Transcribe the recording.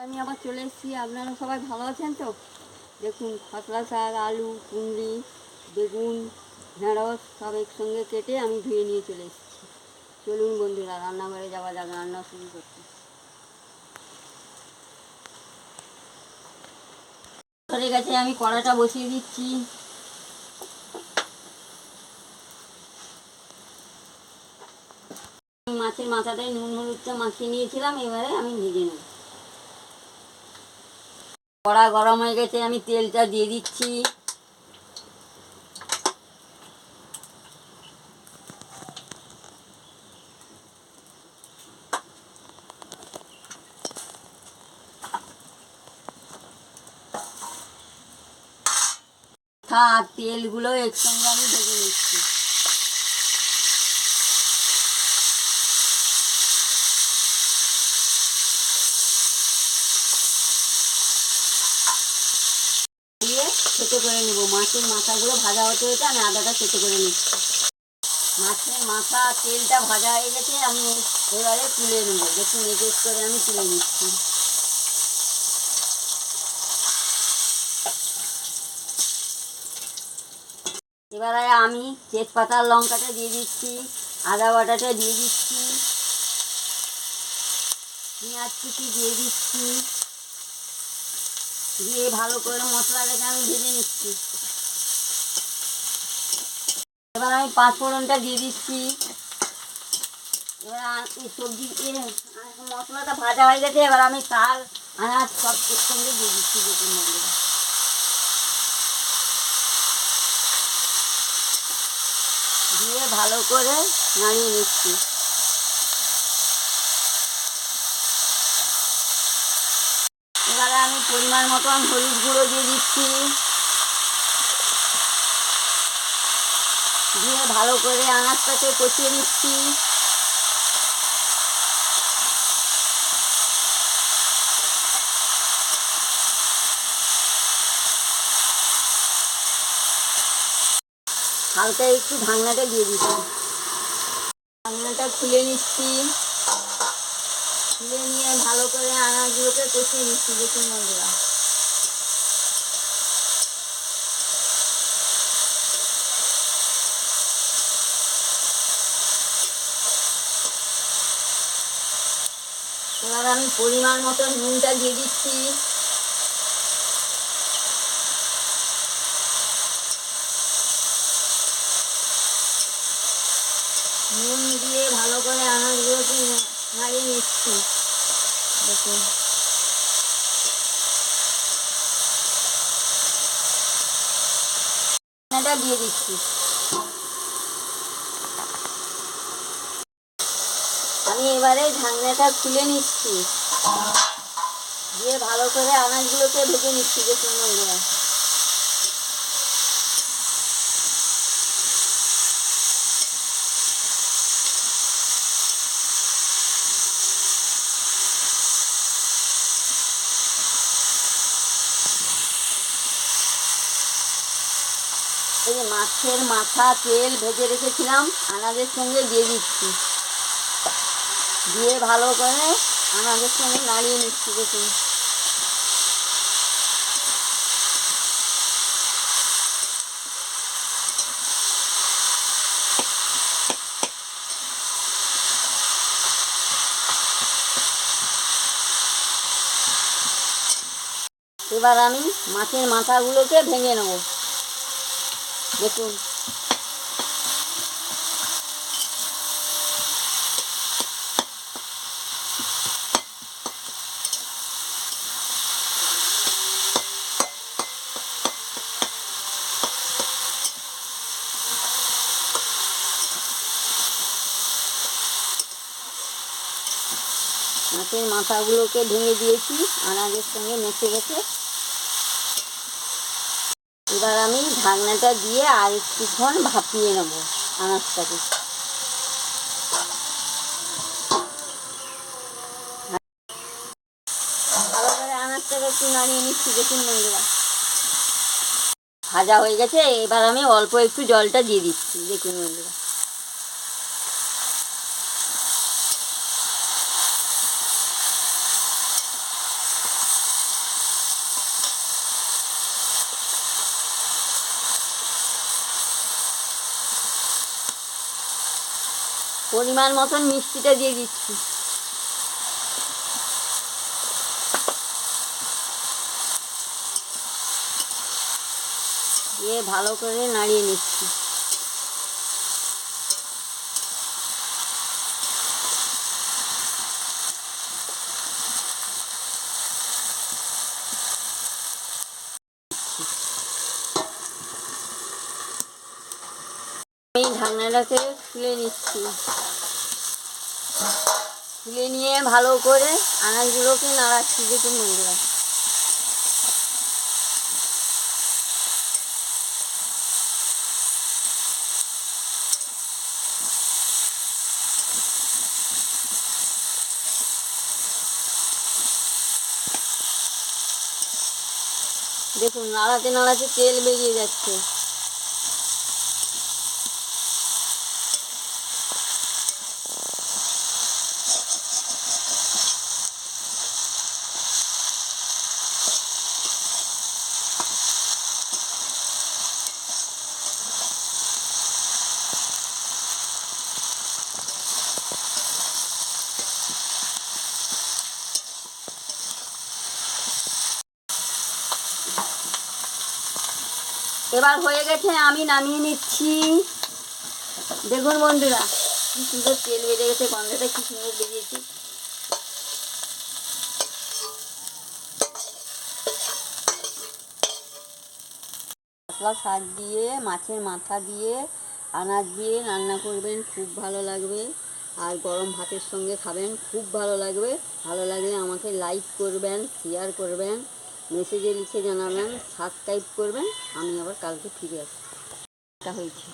আমি আবার চলে এসেছি। আপনারা সবাই ভালো আছেন তো? দেখুন, খসলা শাক, আলু, কুঁদরি, বেগুন, ঢেঁড়স সব একসঙ্গে কেটে আমি ধুয়ে নিয়ে চলে এসেছি। চলুন বন্ধুরা, রান্নাঘরে যাওয়া যাক, রান্না শুরু করতে। হয়ে গেছে, আমি কড়াটা বসিয়ে দিচ্ছি। মাছের মাথাটাই নুন হলুদটা মাখিয়ে নিয়েছিলাম, এবারে আমি ভেজে নেব। কড়া গরম হয়ে গেছে, আমি তেলটা দিয়ে দিচ্ছি। আর তেলগুলো একসঙ্গে আমি ভেজে নিচ্ছি। দিয়ে থেতো করে নেব। মাছের মাথাগুলো ভাজা হতে হতে আমি আদাটা থেতো করে নিচ্ছি। মাছের মাথা তেলটা ভাজা হয়ে গেছে, আমি এবারে তুলে নেব। দেখুন, এডিট করে আমি তুলে নিচ্ছি। এবারে আমি তেজপাতা লঙ্কাটা দিয়ে দিচ্ছি, আদা বাটাটা দিয়ে দিচ্ছি, পেঁয়াজ কুচি দিয়ে দিচ্ছি, দিয়ে ভালো করে মশলাটাকে আমি ভেজে নিচ্ছি। এবার আমি পাঁচফোড়নটা দিয়ে দিচ্ছি। এবার এই সবজি মশলাটা ভাজা হয়ে গেছে, এবার আমি চাল আনাজ সব একসঙ্গে দিয়ে দিচ্ছি। দেখুন বন্ধুরা, দিয়ে ভালো করে নাড়িয়ে নিচ্ছি। এবারে আমি পরিমাণ মতন হলুদ গুঁড়ো দিয়ে দিচ্ছি, দিয়ে ভালো করে আনাজটাকে কষিয়ে নিচ্ছি। হালকা একটু ঢাকনাটা দিয়ে দিচ্ছি। ঢাকনাটা খুলে নিচ্ছি। খুলে নিয়ে ভালো করে আনাজগুলোকে কষিয়ে নিচ্ছি। দেখুন বন্ধুরা, এবার আমি পরিমাণ মতো নুনটা দিয়ে দিচ্ছি। নুন দিয়ে ভালো করে আনাজগুলোকে নাড়িয়ে নিচ্ছি। দেখুন, ঢাকনাটা দিয়ে দিচ্ছি। আমি এবারে ঢাকনাটা খুলে নিচ্ছি, দিয়ে ভালো করে আনাজগুলোকে ভেজে নিচ্ছি। দেখুন বন্ধুরা, এই যে মাছের মাথা তেল ভেজে রেখেছিলাম আনাজের সঙ্গে দিয়ে দিচ্ছি, দিয়ে ভালো করে আনাজের সঙ্গে নাড়িয়ে নিচ্ছি। দেখুন, এবার আমি মাছের মাথাগুলোকে ভেঙে নেব। দেখুন, মাছের মাথাগুলোকে ভেঙে দিয়েছি, আনাজের সঙ্গে মেশে গেছে। এবার আমি ঢাকনাটা দিয়ে আর একটুক্ষণ ভাপিয়ে নেব আনাজটাকে। ভালো করে আনাজটাকে একটু নাড়িয়ে নিচ্ছি। দেখুন বন্ধুরা, ভাজা হয়ে গেছে। এবার আমি অল্প একটু জলটা দিয়ে দিচ্ছি। দেখুন বন্ধুরা, পরিমাণ মতন মিষ্টিটা দিয়ে দিচ্ছি। দিয়ে ভালো করে নাড়িয়ে নিচ্ছি। এই ঢাকনাটাকে খুলে নিচ্ছি। খুলে নিয়ে ভালো করে আনাজগুলোকে নাড়াচ্ছি। দেখুন বন্ধুরা, দেখুন নাড়াতে নাড়াতে তেল বেরিয়ে যাচ্ছে। এবার হয়ে গেছে, আমি নামিয়ে নিচ্ছি। দেখুন বন্ধুরা, কি সুন্দর তেল বেরিয়ে গেছে, গন্ধটা কি সুন্দর বেরিয়েছে। মশলা শাক দিয়ে, মাছের মাথা দিয়ে, আনাজ দিয়ে রান্না করবেন, খুব ভালো লাগবে। আর গরম ভাতের সঙ্গে খাবেন, খুব ভালো লাগবে। ভালো লাগলে আমাকে লাইক করবেন, শেয়ার করবেন, মেসেজে লিখে জানাবেন, সাবস্ক্রাইব করবেন। আমি আবার কালকে ফিরে আসছি। এটা হয়েছে।